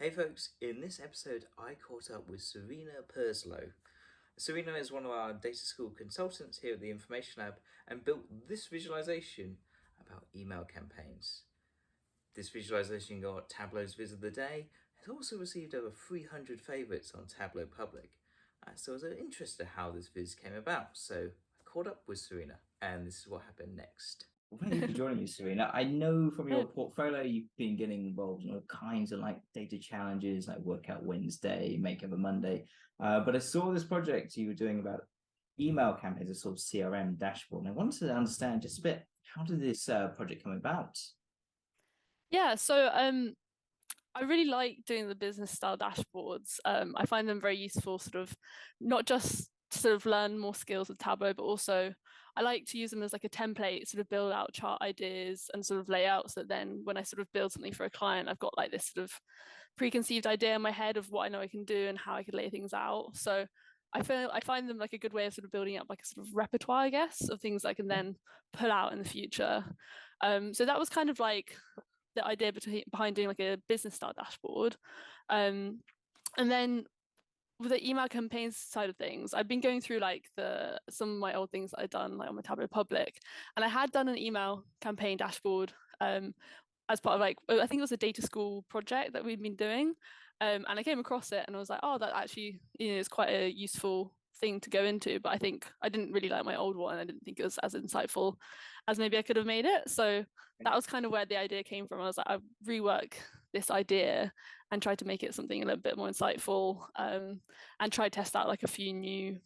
Hey folks, in this episode I caught up with Serena Purslow. Serena is one of our data school consultants here at the Information Lab and built this visualization about email campaigns. This visualization got Tableau's Viz of the Day, has also received over 300 favourites on Tableau Public. So I was interested in how this viz came about, so I caught up with Serena and this is what happened next. Thank you for joining me, Serena. I know from your portfolio you've been getting involved in all kinds of data challenges, like Workout Wednesday, Makeover Monday. But I saw this project you were doing about email campaigns, a sort of CRM dashboard. And I wanted to understand just a bit, how did this project come about? Yeah, so I really like doing the business style dashboards. I find them very useful, sort of not just to sort of learn more skills with Tableau, but also I like to use them as like a template, sort of build out chart ideas and sort of layouts that then when I sort of build something for a client, I've got like this sort of preconceived idea in my head of what I know I can do and how I could lay things out. So I find them like a good way of sort of building up like a sort of repertoire, I guess, of things I can then pull out in the future. So that was kind of like the idea behind doing like a business style dashboard. And then with the email campaigns side of things, I've been going through like some of my old things that I'd done like on my Tableau Public, and I had done an email campaign dashboard as part of like I think it was a data school project that we'd been doing, and I came across it and I was like, oh, that actually is quite a useful thing to go into. But I think I didn't really like my old one. I didn't think it was as insightful as maybe I could have made it. So that was kind of where the idea came from. I was like, I rework this idea and try to make it something a little bit more insightful, and try to test out like a few new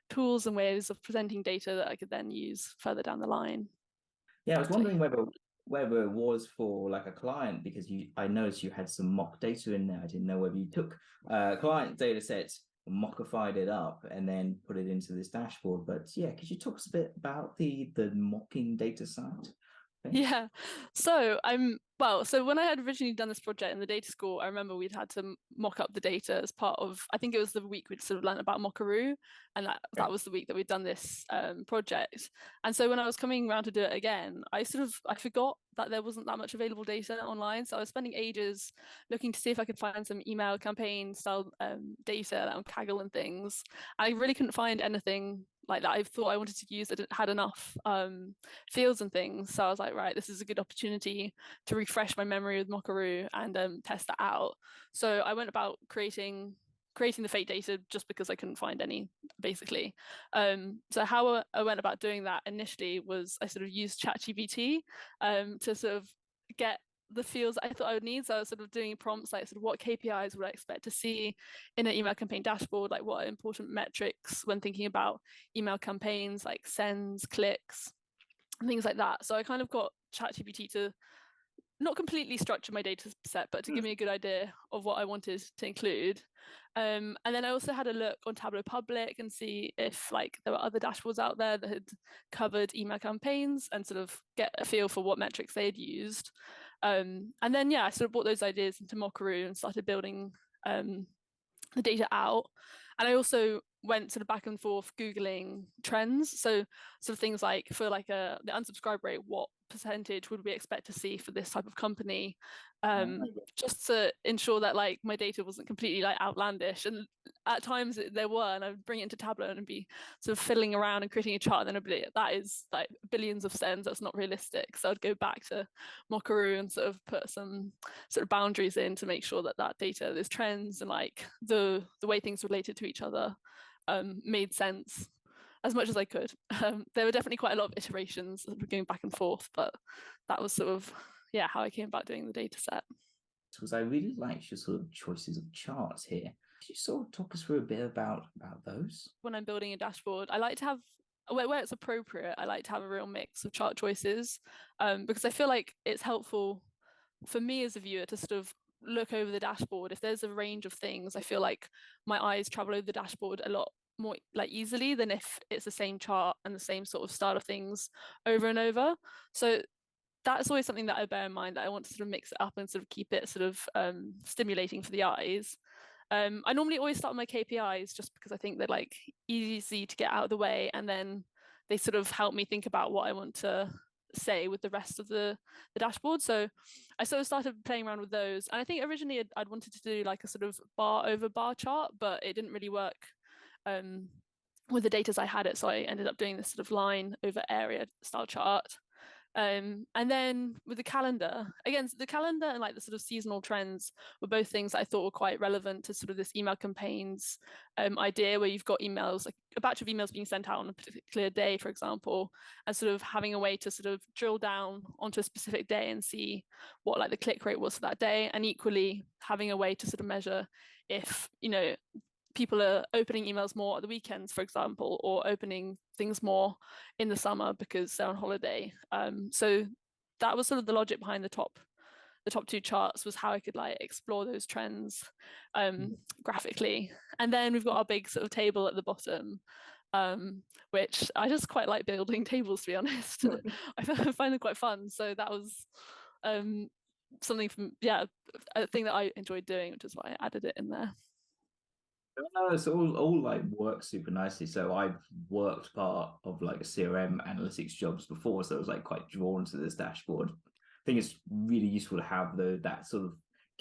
tools and ways of presenting data that I could then use further down the line. Yeah, I was wondering whether it was for like a client, because I noticed you had some mock data in there. I didn't know whether you took client data sets, mockified it up, and then put it into this dashboard. But yeah, could you talk us a bit about the mocking data side? Yeah. So so when I had originally done this project in the data school, I remember we'd had to mock up the data as part of, I think it was the week we'd sort of learned about Mockaroo, and that was the week that we'd done this project. And so when I was coming around to do it again, I forgot that there wasn't that much available data online. So I was spending ages looking to see if I could find some email campaign style data on Kaggle and things. I really couldn't find anything like that I thought I wanted to use that had enough fields and things. So I was like, right, this is a good opportunity to refresh my memory with Mockaroo and test that out. So I went about creating the fake data just because I couldn't find any, basically. So how I went about doing that initially was I sort of used ChatGPT to sort of get the fields I thought I would need. So I was sort of doing prompts like sort of what KPIs would I expect to see in an email campaign dashboard, like what are important metrics when thinking about email campaigns, like sends, clicks, and things like that. So I kind of got ChatGPT to not completely structure my data set, but to give me a good idea of what I wanted to include. And then I also had a look on Tableau Public and see if like there were other dashboards out there that had covered email campaigns and sort of get a feel for what metrics they had used. And then, yeah, I sort of brought those ideas into Mockaroo and started building the data out. And I also went sort of back and forth Googling trends. So sort of things like for like the unsubscribe rate, what percentage would we expect to see for this type of company? Just to ensure that like my data wasn't completely like outlandish. And at times there were, and I'd bring it into Tableau and be sort of fiddling around and creating a chart, and then I'd be like, that is like billions of sends, that's not realistic. So I'd go back to Mockaroo and sort of put some sort of boundaries in to make sure that that data, there's trends and like the way things related to each other made sense as much as I could. There were definitely quite a lot of iterations going back and forth, but that was sort of, yeah, how I came about doing the data set. Because I really like your sort of choices of charts here. Could you sort of talk us through a bit about those? When I'm building a dashboard, I like to have, where it's appropriate, I like to have a real mix of chart choices, because I feel like it's helpful for me as a viewer to sort of look over the dashboard. If there's a range of things, I feel like my eyes travel over the dashboard a lot more like easily than if it's the same chart and the same sort of style of things over and over. So that's always something that I bear in mind, that I want to sort of mix it up and sort of keep it sort of stimulating for the eyes. I normally always start with my KPIs just because I think they're like easy to get out of the way, and then they sort of help me think about what I want to say with the rest of the dashboard. So I sort of started playing around with those. And I think originally I'd wanted to do like a sort of bar over bar chart, but it didn't really work with the data as I had it. So I ended up doing this sort of line over area style chart. And then with the calendar, again, the calendar and like the sort of seasonal trends were both things that I thought were quite relevant to sort of this email campaigns idea, where you've got emails, like a batch of emails being sent out on a particular day, for example, and sort of having a way to sort of drill down onto a specific day and see what like the click rate was for that day, and equally having a way to sort of measure if, you know, people are opening emails more at the weekends, for example, or opening things more in the summer because they're on holiday. So that was sort of the logic behind the top two charts, was how I could like explore those trends graphically. And then we've got our big sort of table at the bottom, which I just quite like building tables, to be honest. I find them quite fun. So that was something a thing that I enjoyed doing, which is why I added it in there. No, it's all like works super nicely. So I've worked part of like a CRM analytics jobs before, so I was like quite drawn to this dashboard. I think it's really useful to have that sort of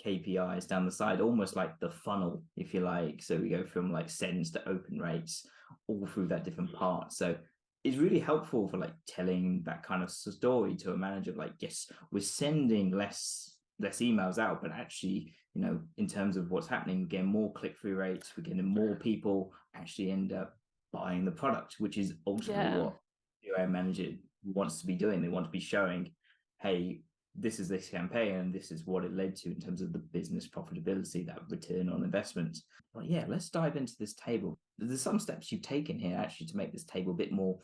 KPIs down the side, almost like the funnel, if you like. So we go from like sends to open rates all through that different part. So it's really helpful for like telling that kind of story to a manager, like, yes, we're sending less emails out, but actually, you know, in terms of what's happening, we're getting more click-through rates, we're getting more people actually end up buying the product, which is ultimately what your manager wants to be doing. They want to be showing, hey, this is this campaign and this is what it led to in terms of the business profitability, that return on investment. But yeah, let's dive into this table. There's some steps you've taken here actually to make this table a bit more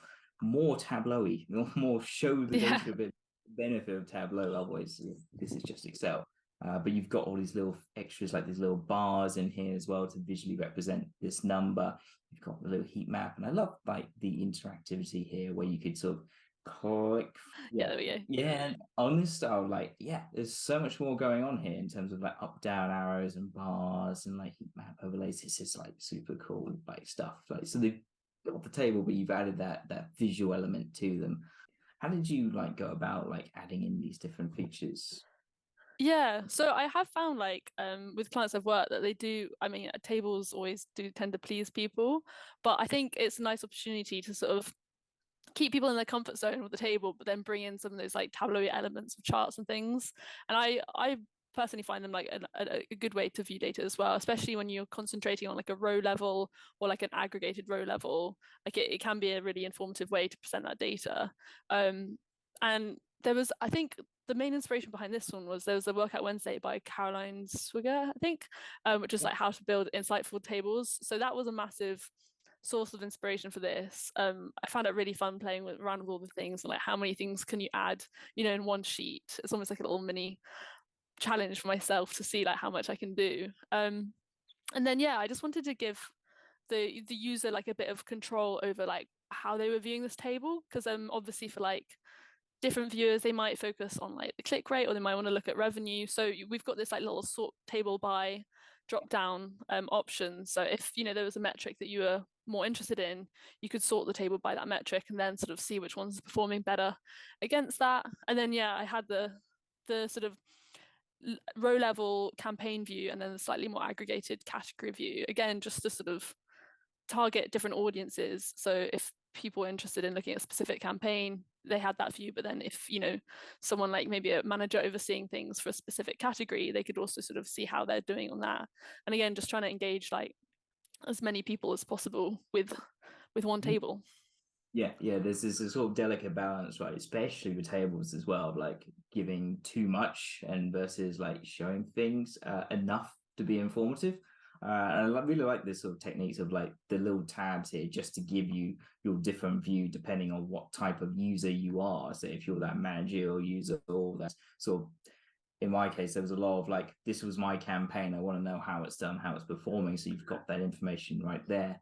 Tableau-y, more show the data a bit, benefit of Tableau. Otherwise, this is just Excel. But you've got all these little extras, like these little bars in here as well to visually represent this number. You've got the little heat map, and I love like the interactivity here where you could sort of click. There we go. Yeah, on this style, like, yeah, there's so much more going on here in terms of like up, down arrows and bars and like heat map overlays. This is like super cool like stuff. Like, so they've got the table, but you've added that visual element to them. How did you like go about like adding in these different features? Yeah, so I have found like with clients I've worked that they do, I mean, tables always do tend to please people, but I think it's a nice opportunity to sort of keep people in their comfort zone with the table, but then bring in some of those like Tableau elements of charts and things. And I personally find them like a good way to view data as well, especially when you're concentrating on like a row level or like an aggregated row level. Like it can be a really informative way to present that data. And there was, I think, the main inspiration behind this one was there was a Workout Wednesday by Caroline Swigger, I think, which is like how to build insightful tables. So that was a massive source of inspiration for this. I found it really fun playing around with all the things and like how many things can you add, you know, in one sheet. It's almost like a little mini challenge for myself to see like how much I can do. And then I just wanted to give the user like a bit of control over like how they were viewing this table, because obviously for like different viewers, they might focus on like the click rate, or they might want to look at revenue. So we've got this like little sort table by drop down option. So if, you know, there was a metric that you were more interested in, you could sort the table by that metric and then sort of see which one's performing better against that. And then I had the sort of row level campaign view and then the slightly more aggregated category view, again just to sort of target different audiences. So if people are interested in looking at a specific campaign, they had that view, but then if, you know, someone like maybe a manager overseeing things for a specific category, they could also sort of see how they're doing on that. And again, just trying to engage like as many people as possible with one table. Yeah, there's this sort of delicate balance, right? Especially with tables as well, like giving too much and versus like showing things enough to be informative. And I really like this sort of techniques of like the little tabs here just to give you your different view depending on what type of user you are. So if you're that managerial user or that sort of, in my case, there was a lot of like, this was my campaign. I want to know how it's done, how it's performing. So you've got that information right there.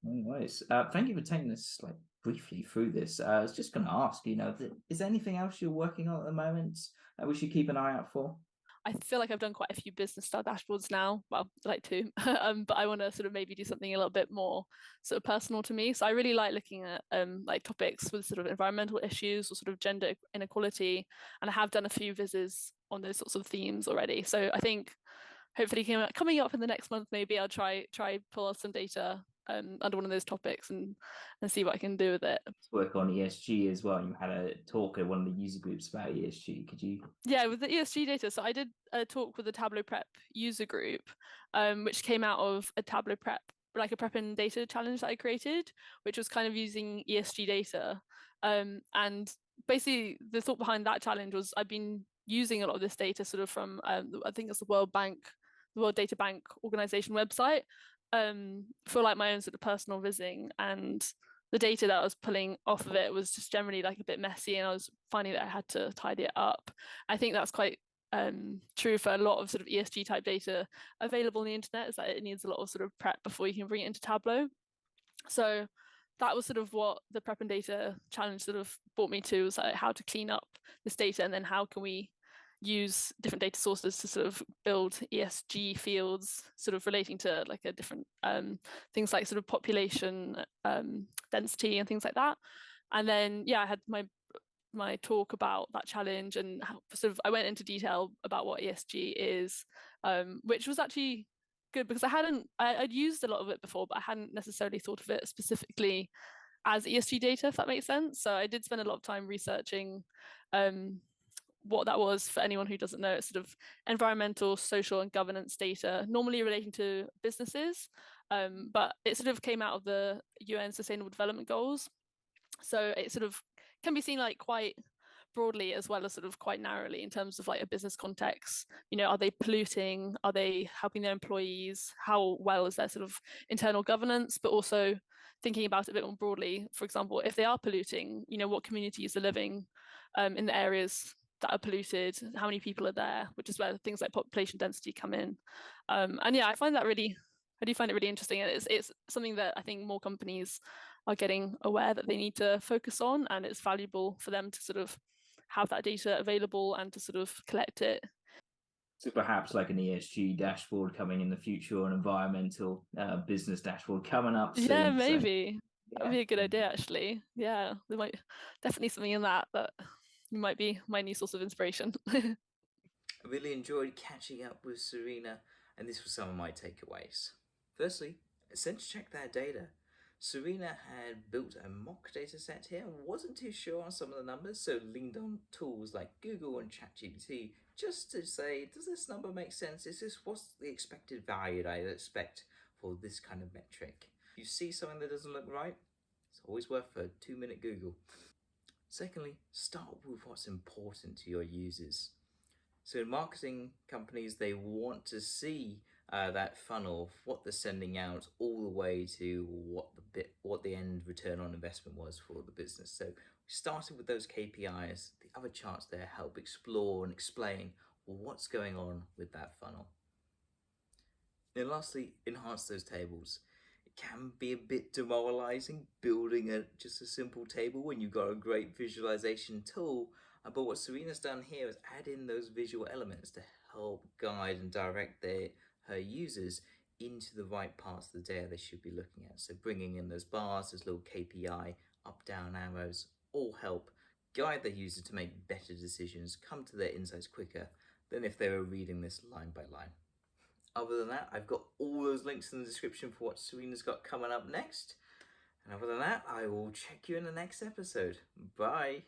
Anyways, thank you for taking us like briefly through this. I was just going to ask, you know, is there anything else you're working on at the moment that we should keep an eye out for? I feel like I've done quite a few business style dashboards now. Well, like two, but I want to sort of maybe do something a little bit more sort of personal to me. So I really like looking at like topics with sort of environmental issues or sort of gender inequality, and I have done a few vizzes on those sorts of themes already. So I think hopefully coming up in the next month, maybe I'll try pull out some data under one of those topics and see what I can do with it. Work on ESG as well. You had a talk at one of the user groups about ESG. Could you? Yeah, with the ESG data. So I did a talk with the Tableau Prep user group, which came out of a Tableau Prep, like a prep and data challenge that I created, which was kind of using ESG data. And basically the thought behind that challenge was I've been using a lot of this data sort of from, I think it's the World Data Bank organization website, for like my own sort of personal visiting, and the data that I was pulling off of it was just generally like a bit messy, and I was finding that I had to tidy it up. I think that's quite true for a lot of sort of ESG type data available on the internet, is that it needs a lot of sort of prep before you can bring it into Tableau. So that was sort of what the prep and data challenge sort of brought me to, was like how to clean up this data, and then how can we use different data sources to sort of build ESG fields sort of relating to like a different things like sort of population density and things like that. And then I had my talk about that challenge, and how sort of I went into detail about what ESG is, which was actually good because I'd used a lot of it before, but I hadn't necessarily thought of it specifically as ESG data, if that makes sense. So I did spend a lot of time researching what that was. For anyone who doesn't know, it's sort of environmental, social, and governance data, normally relating to businesses, but it sort of came out of the UN Sustainable Development Goals. So it sort of can be seen like quite broadly as well as sort of quite narrowly in terms of like a business context. Are they polluting? Are they helping their employees? How well is their sort of internal governance? But also thinking about it a bit more broadly, for example, if they are polluting, what communities are living in the areas that are polluted, how many people are there, which is where things like population density come in. And I do find it really interesting, and it's something that I think more companies are getting aware that they need to focus on, and it's valuable for them to sort of have that data available and to sort of collect it. So perhaps like an ESG dashboard coming in the future, or an environmental business dashboard coming up soon. Yeah, maybe. That'd be a good idea, actually. Yeah, there might definitely something in that might be my new source of inspiration. I really enjoyed catching up with Serena, and this was some of my takeaways. Firstly, sense check their data. Serena had built a mock data set here and wasn't too sure on some of the numbers, so leaned on tools like Google and ChatGPT just to say, does this number make sense? What's the expected value that I expect for this kind of metric? You see something that doesn't look right? It's always worth a 2-minute Google. Secondly, start with what's important to your users. So in marketing companies, they want to see that funnel of what they're sending out all the way to what the end return on investment was for the business. So we started with those KPIs. The other charts there help explore and explain what's going on with that funnel. And lastly, enhance those tables. It can be a bit demoralizing building just a simple table when you've got a great visualization tool. But what Serena's done here is add in those visual elements to help guide and direct her users into the right parts of the data they should be looking at. So bringing in those bars, those little KPI, up, down arrows, all help guide the user to make better decisions, come to their insights quicker than if they were reading this line by line. Other than that, I've got all those links in the description for what Serena's got coming up next. And other than that, I will check you in the next episode. Bye.